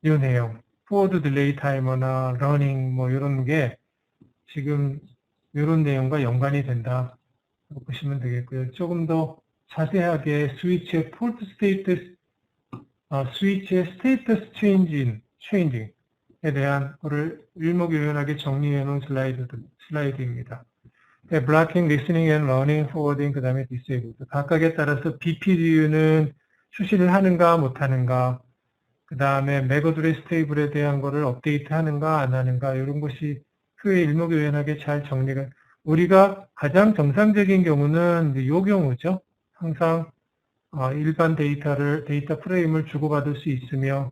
이 내용, 포워드 딜레이 타이머나 러닝 뭐 이런 게 지금 이런 내용과 연관이 된다 보시면 되겠고요. 조금 더 자세하게 스위치의 스테이터스 체인징에 대한 거를 일목요연하게 정리해 놓은 슬라이드입니다. 블락킹, 리스닝 앤 러닝, 포워딩, 그 다음에 디세이블. 각각에 따라서 BPDU는 수신을 하는가 못하는가, 그 다음에 맥어드레스 테이블에 대한 거를 업데이트 하는가 안 하는가, 이런 것이 크게 일목요연하게 잘 정리가, 우리가 가장 정상적인 경우는 이 경우죠. 항상 일반 데이터 프레임을 주고받을 수 있으며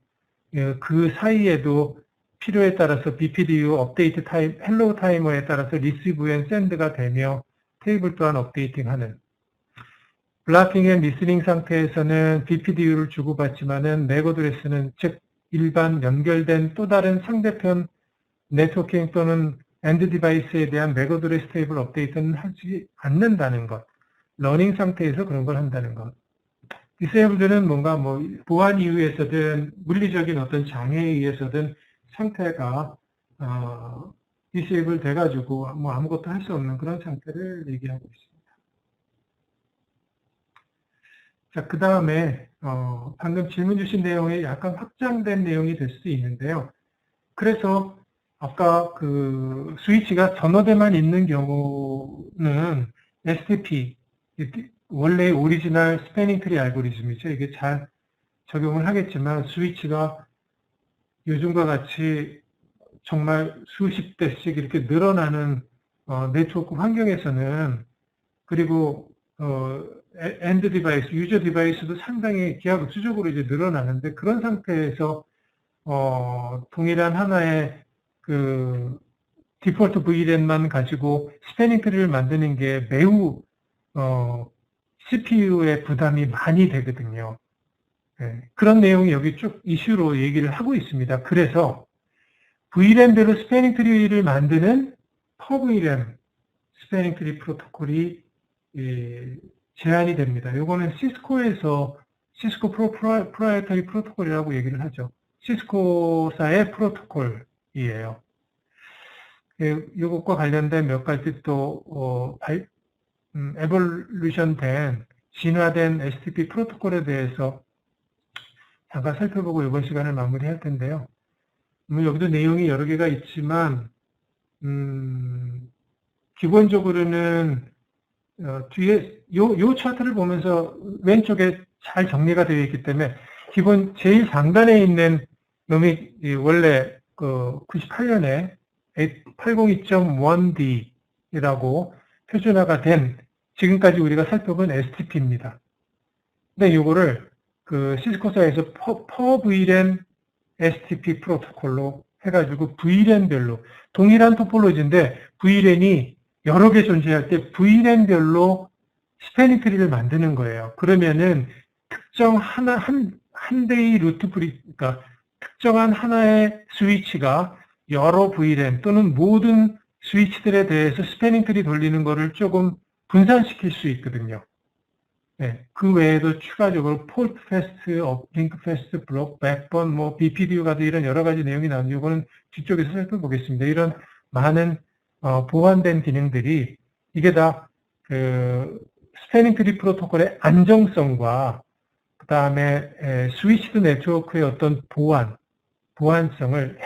그 사이에도 필요에 따라서 BPDU 업데이트 타임, 헬로우 타이머에 따라서 리시브 앤 샌드가 되며 테이블 또한 업데이팅하는, 블락킹 앤 리스닝 상태에서는 BPDU를 주고받지만은 맥어드레스는 즉 일반 연결된 또 다른 상대편 네트워킹 또는 엔드 디바이스에 대한 맥어드레스 테이블 업데이트는 하지 않는다는 것. 러닝 상태에서 그런 걸 한다는 것. 디세이블드는 뭔가 뭐 보안 이유에서든 물리적인 어떤 장애에 의해서든 상태가 디세이블 돼가지고 뭐 아무것도 할 수 없는 그런 상태를 얘기하고 있습니다. 자, 그 다음에 방금 질문 주신 내용이 약간 확장된 내용이 될 수도 있는데요. 그래서 아까 그 스위치가 전원에만 있는 경우는 STP, 원래 오리지널 스패닝 트리 알고리즘이죠. 이게 잘 적용을 하겠지만 스위치가 요즘과 같이 정말 수십 대씩 이렇게 늘어나는 네트워크 환경에서는, 그리고 엔드 디바이스, 유저 디바이스도 상당히 기하급수적으로 이제 늘어나는데, 그런 상태에서 동일한 하나의 그 디폴트 VLAN만 가지고 스패닝 트리를 만드는 게 매우 CPU의 부담이 많이 되거든요. 네, 그런 내용이 여기 쭉 이슈로 얘기를 하고 있습니다. 그래서 VLAN별로 스패닝 트리를 만드는 퍼VLAN 스패닝 트리 프로토콜이 제한이 됩니다. 이거는 시스코에서 시스코 프로프라이터리 프로토콜이라고 얘기를 하죠. 시스코사의 프로토콜이에요. 이것과 관련된 몇 가지 또 에볼루션 된 진화된 HTTP 프로토콜에 대해서 잠깐 살펴보고 이번 시간을 마무리할 텐데요. 여기도 내용이 여러 개가 있지만 기본적으로는 뒤에 요 차트를 보면서 왼쪽에 잘 정리가 되어 있기 때문에 기본 제일 상단에 있는 놈이 원래 그 98년에 802.1d라고 표준화가 된 지금까지 우리가 살펴본 STP입니다. 근데 이거를 그 시스코사에서 퍼VLAN STP 프로토콜로 해가지고 VLAN별로 동일한 토폴로지인데 VLAN이 여러 개 존재할 때 VLAN별로 스패닝 트리를 만드는 거예요. 그러면은 특정 한 대의 루트 그러니까 특정한 하나의 스위치가 여러 VLAN 또는 모든 스위치들에 대해서 스패닝 트리 돌리는 거를 조금 분산시킬 수 있거든요. 네, 그 외에도 추가적으로 폴트 패스트, 업링크 패스트, 블록, 백번, 뭐 BPDU 가도 이런 여러 가지 내용이 나오는데 이거는 뒤쪽에서 살펴보겠습니다. 이런 많은 보완된 기능들이 이게 다 그 스패닝 트리 프로토콜의 안정성과 그 다음에 스위치드 네트워크의 어떤 보안성을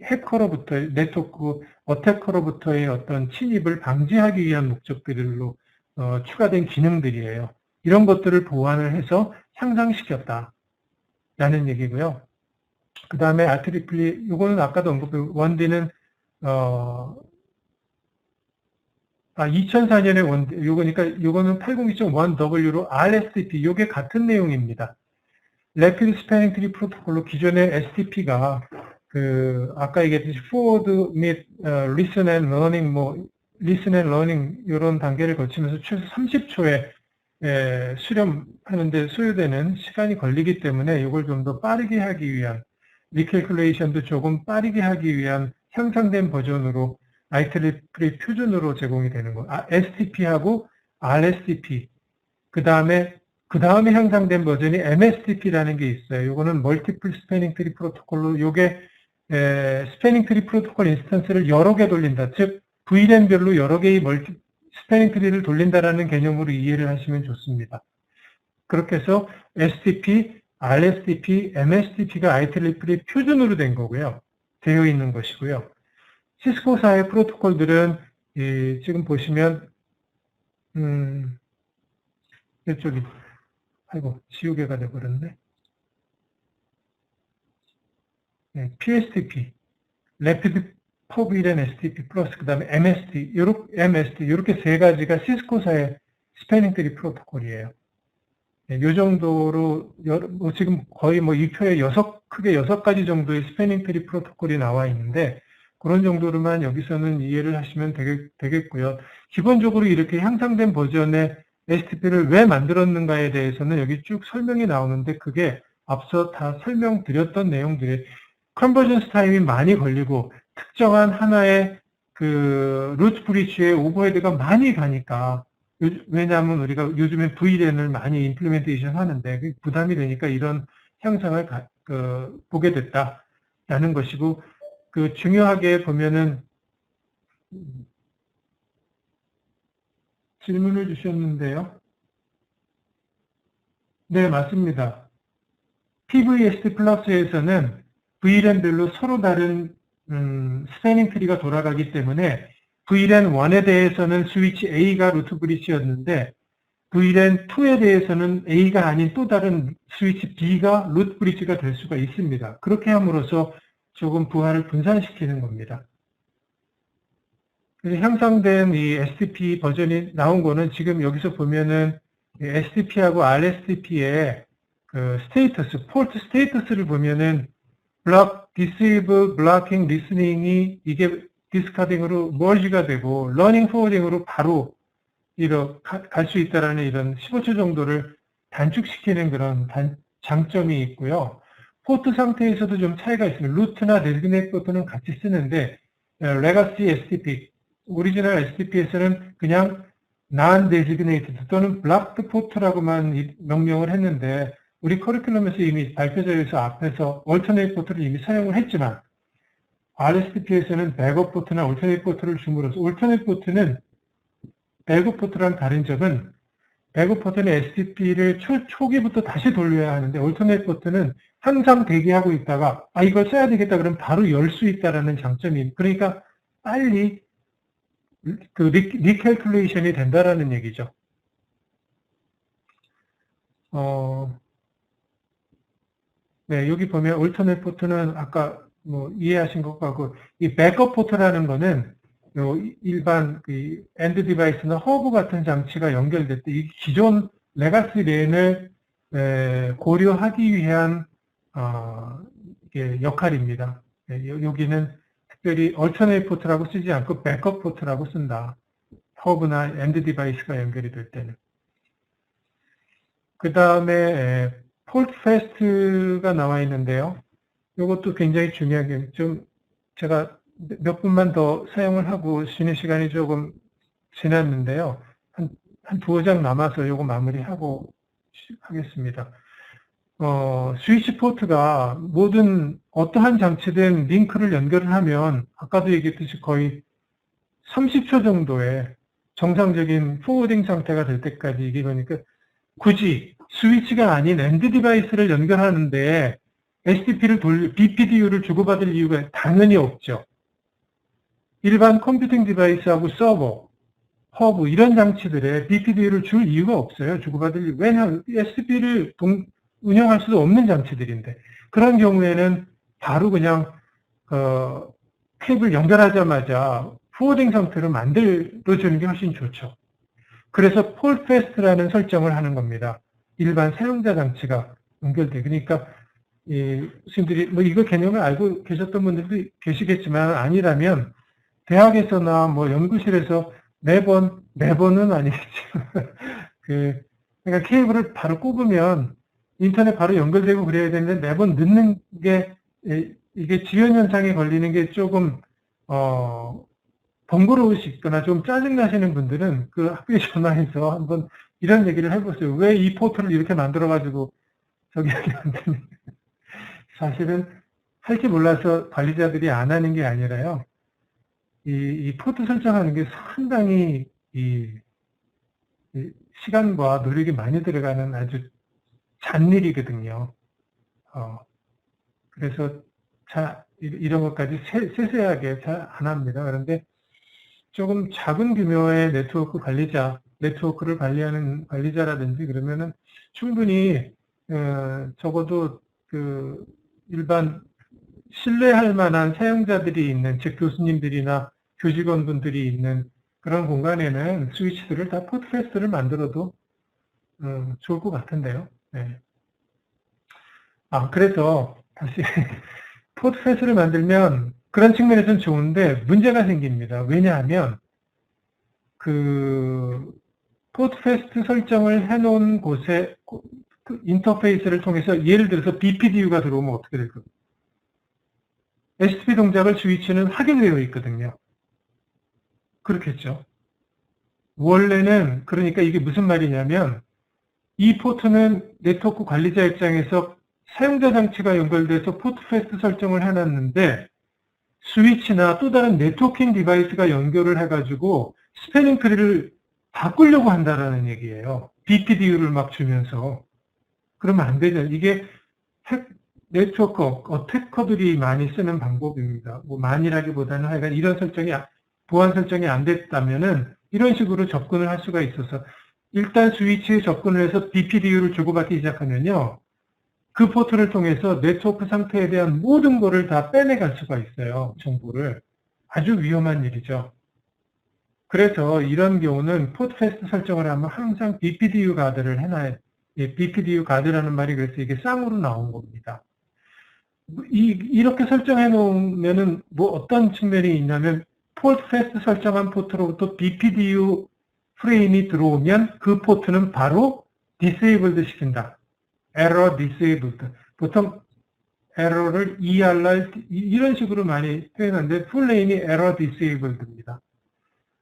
해커로부터 네트워크 어태커로부터의 어떤 침입을 방지하기 위한 목적들로 추가된 기능들이에요. 이런 것들을 보완을 해서 향상시켰다라는 얘기고요. 그 다음에 IEEE, 이거는 아까도 언급한 원디는 2004년에 원디, 요거는 802.1W로 RSTP, 요게 같은 내용입니다. Rapid Spanning Tree 프로토콜로 기존의 STP가 아까 얘기했듯이 forward 및 listen and learning, listen and learning 이런 단계를 거치면서 최소 30초에 수렴하는데 소요되는 시간이 걸리기 때문에 이걸 좀 더 빠르게 하기 위한 리캘큘레이션도 조금 빠르게 하기 위한 향상된 버전으로 IEEE 표준으로 제공이 되는 거. STP하고 RSTP. 그 다음에 향상된 버전이 MSTP라는 게 있어요. 이거는 멀티플 스패닝 트리 프로토콜로 요게 스패닝 트리 프로토콜 인스턴스를 여러 개 돌린다. 즉 VLAN별로 여러 개의 스패닝 트리를 돌린다라는 개념으로 이해를 하시면 좋습니다. 그렇게 해서 STP, RSTP, MSTP가 IEEE 표준으로 된 거고요. 되어 있는 것이고요. 시스코사의 프로토콜들은 지금 보시면 이쪽이 아이고 지우개가 돼버렸네. 네, PSTP, Rapid Purbeam STP 플러스 그 다음에 MST 이렇게 세 가지가 시스코사의 스패닝 트리 프로토콜이에요. 네, 이 정도로 지금 거의 이 표에 크게 6가지 정도의 스패닝 트리 프로토콜이 나와 있는데 그런 정도로만 여기서는 이해를 하시면 되겠고요. 기본적으로 이렇게 향상된 버전의 STP를 왜 만들었는가에 대해서는 여기 쭉 설명이 나오는데 그게 앞서 다 설명드렸던 내용들이 컨버전스 타임이 많이 걸리고 특정한 하나의 루트 브리치의 오버헤드가 많이 가니까 왜냐하면 우리가 요즘에 VLAN을 많이 임플리멘테이션 하는데 부담이 되니까 이런 향상을 보게 됐다라는 것이고 중요하게 보면은 질문을 주셨는데요. 네, 맞습니다. PVST 플러스에서는 VLAN별로 서로 다른 스패닝 트리가 돌아가기 때문에 VLAN 1에 대해서는 스위치 A가 루트 브리치였는데 VLAN 2에 대해서는 A가 아닌 또 다른 스위치 B가 루트 브리치가 될 수가 있습니다. 그렇게 함으로써 조금 부하를 분산시키는 겁니다. 그래서 향상된 이 STP 버전이 나온 거는 지금 여기서 보면은 STP하고 RSTP의 스테이터스, 폴트 스테이터스를 보면은 block, disable, blocking, listening이 이게 디스카딩으로 머지가 되고 러닝 포워딩으로 바로 갈 수 있다라는 이런 15초 정도를 단축시키는 그런 장점이 있고요. 포트 상태에서도 좀 차이가 있습니다. 루트나 데지그네이트 포트는 같이 쓰는데 레가시 STP, 오리지널 STP에서는 그냥 non-designated 또는 blocked port라고만 명명을 했는데 우리 커리큘럼에서 이미 발표자에서 앞에서 alternate port를 이미 사용을 했지만 RSTP에서는 백업 포트나 alternate port를 줌으로써 alternate port는 백업 포트랑 다른 점은 백업 포트는 STP를 초기부터 다시 돌려야 하는데 alternate port는 항상 대기하고 있다가 이걸 써야 되겠다 그러면 바로 열 수 있다라는 장점이 그러니까 빨리 리캘큘레이션이 된다라는 얘기죠. 네, 여기 보면 alternate port는 아까 이해하신 것 같고 이 백업 포트라는 거는 일반 엔드 디바이스나 허브 같은 장치가 연결될 때 이 기존 레가시 랜을 고려하기 위한 역할입니다. 여기는 특별히 얼터네이트 포트라고 쓰지 않고 백업 포트라고 쓴다. 허브나 엔드 디바이스가 연결이 될 때는. 그 다음에 폴트 패스트가 나와 있는데요. 이것도 굉장히 중요한 게 좀 제가 몇 분만 더 사용을 하고 쉬는 시간이 조금 지났는데요. 한 두어 장 남아서 이거 마무리하고 하겠습니다. 스위치 포트가 모든 어떠한 장치든 링크를 연결을 하면 아까도 얘기했듯이 거의 30초 정도의 정상적인 포워딩 상태가 될 때까지 이게 그러니까 굳이 스위치가 아닌 엔드 디바이스를 연결하는데 BPDU를 주고받을 이유가 당연히 없죠. 일반 컴퓨팅 디바이스하고 서버, 허브 이런 장치들에 BPDU를 줄 이유가 없어요. 주고받을 이유. 왜냐하면 SP를 운영할 수도 없는 장치들인데 그런 경우에는 바로 그냥 케이블 연결하자마자 포워딩 상태로 만들어주는 게 훨씬 좋죠. 그래서 폴패스트라는 설정을 하는 겁니다. 일반 사용자 장치가 연결돼. 그러니까 교수님들이 뭐 이거 개념을 알고 계셨던 분들도 계시겠지만 아니라면 대학에서나 뭐 연구실에서 매번은 아니겠지만 그러니까 케이블을 바로 꼽으면 인터넷 바로 연결되고 그래야 되는데 매번 늦는 게 이게 지연 현상에 걸리는 게 조금 번거로우시거나 좀 짜증나시는 분들은 그 학교에 전화해서 한번 이런 얘기를 해보세요. 왜 이 포트를 이렇게 만들어가지고 저기 안 되는 사실은 할 줄 몰라서 관리자들이 안 하는 게 아니라요. 이 포트 설정하는 게 상당히 이 시간과 노력이 많이 들어가는 아주 잔일이거든요. 그래서 이런 것까지 세세하게 잘 안 합니다. 그런데 조금 작은 규모의 네트워크 관리자, 네트워크를 관리하는 관리자라든지 그러면은 충분히 적어도 그 일반 신뢰할 만한 사용자들이 있는, 즉 교수님들이나 교직원분들이 있는 그런 공간에는 스위치들을 다 포트패스를 만들어도 좋을 것 같은데요. 네. 그래서 다시 포트패스를 만들면 그런 측면에서는 좋은데 문제가 생깁니다. 왜냐하면 그 포트패스트 설정을 해놓은 곳에 그 인터페이스를 통해서 예를 들어서 BPDU가 들어오면 어떻게 될까요? STP 동작을 스위치는 하게 되어 있거든요. 그렇겠죠. 원래는 그러니까 이게 무슨 말이냐면 이 포트는 네트워크 관리자 입장에서 사용자 장치가 연결돼서 포트패스트 설정을 해놨는데 스위치나 또 다른 네트워킹 디바이스가 연결을 해가지고 스패닝 트리를 바꾸려고 한다라는 얘기예요. BPDU를 막 주면서. 그러면 안 되죠. 이게 네트워크 어태커들이 많이 쓰는 방법입니다. 뭐 많이라기보다는 하여간 이런 보안 설정이 안 됐다면은 이런 식으로 접근을 할 수가 있어서 일단 스위치에 접근을 해서 BPDU를 주고받기 시작하면요. 그 포트를 통해서 네트워크 상태에 대한 모든 거를 다 빼내갈 수가 있어요. 정보를. 아주 위험한 일이죠. 그래서 이런 경우는 포트패스트 설정을 하면 항상 BPDU 가드를 해놔야, BPDU 가드라는 말이 그래서 이게 쌍으로 나온 겁니다. 이렇게 설정해 놓으면은 뭐 어떤 측면이 있냐면 포트패스트 설정한 포트로부터 BPDU 프레임이 들어오면 그 포트는 바로 디세이블드 시킨다. 에러 디세이블드. 보통 에러를 ERR 이런 식으로 많이 표현하는데 풀네임이 에러 디세이블드입니다.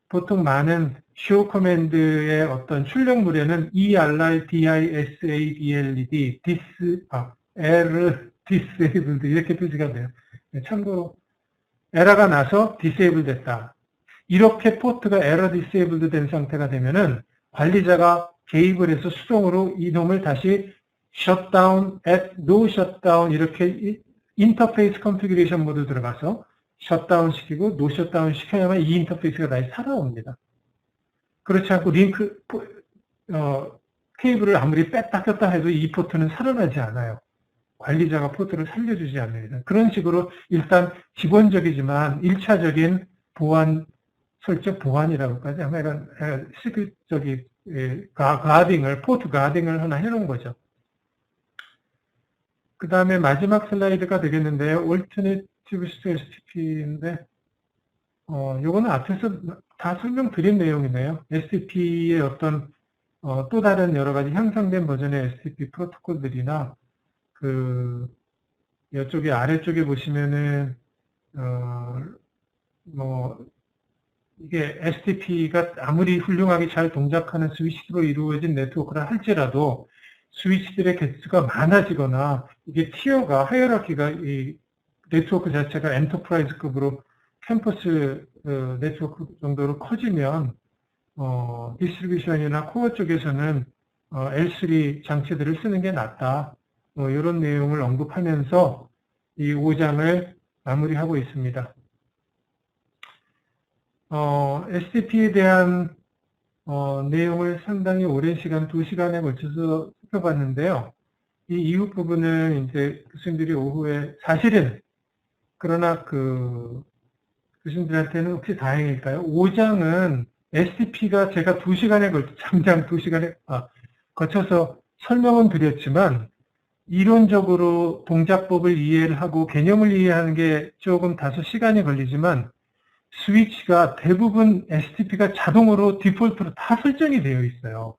보통 많은 show 커맨드의 어떤 출력물에는 ERR DISABLED disabled 이렇게 표시가 돼요. 참고로 에러가 나서 디세이블 됐다. 이렇게 포트가 에러 디세이블드 된 상태가 되면은 관리자가 개입을 해서 수동으로 이놈을 다시 shutdown, no shutdown 이렇게 인터페이스 컨피그레이션 모드 들어가서 셧다운 시키고 노 셧다운 시켜야만 이 인터페이스가 다시 살아옵니다. 그렇지 않고 케이블을 아무리 뺐다 꼈다 해도 이 포트는 살아나지 않아요. 관리자가 포트를 살려주지 않습니다. 그런 식으로 일단 기본적이지만 1차적인 보안 설정 보안이라고까지 아마 이런 포트 가딩을 하나 해놓은 거죠. 그 다음에 마지막 슬라이드가 되겠는데요. Alternative STP인데, 요거는 앞에서 다 설명드린 내용이네요. STP의 어떤, 또 다른 여러 가지 향상된 버전의 STP 프로토콜들이나, 이쪽에 아래쪽에 보시면은, 이게 STP가 아무리 훌륭하게 잘 동작하는 스위치로 이루어진 네트워크라 할지라도 스위치들의 개수가 많아지거나 이게 티어가 하이어라키가 이 네트워크 자체가 엔터프라이즈급으로 캠퍼스 네트워크 정도로 커지면 디스트리뷰션이나 코어 쪽에서는 L3 장치들을 쓰는 게 낫다. 이런 내용을 언급하면서 이 5장을 마무리하고 있습니다. STP에 대한 내용을 상당히 오랜 시간, 2시간에 걸쳐서 살펴봤는데요. 이 이후 부분은 이제 교수님들이 오후에 사실은 그러나 교수님들한테는 혹시 다행일까요? 5장은 STP가 제가 2시간에 걸쳐 장장 2시간에 거쳐서 설명은 드렸지만 이론적으로 동작법을 이해를 하고 개념을 이해하는 게 조금 다소 시간이 걸리지만 스위치가 대부분 STP가 자동으로 디폴트로 다 설정이 되어 있어요.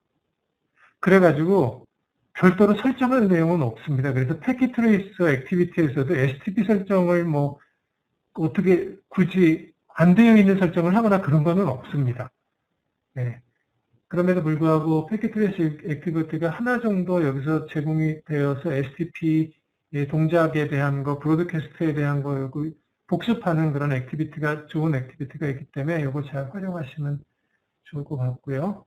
그래가지고 별도로 설정할 내용은 없습니다. 그래서 패킷 트레이서 액티비티에서도 STP 설정을 뭐 어떻게 굳이 안 되어 있는 설정을 하거나 그런 거는 없습니다. 네. 그럼에도 불구하고 패킷 트레이서 액티비티가 하나 정도 여기서 제공이 되어서 STP의 동작에 대한 거, 브로드캐스트에 대한 거 복습하는 그런 액티비티가 좋은 액티비티가 있기 때문에 이거 잘 활용하시면 좋을 것 같고요.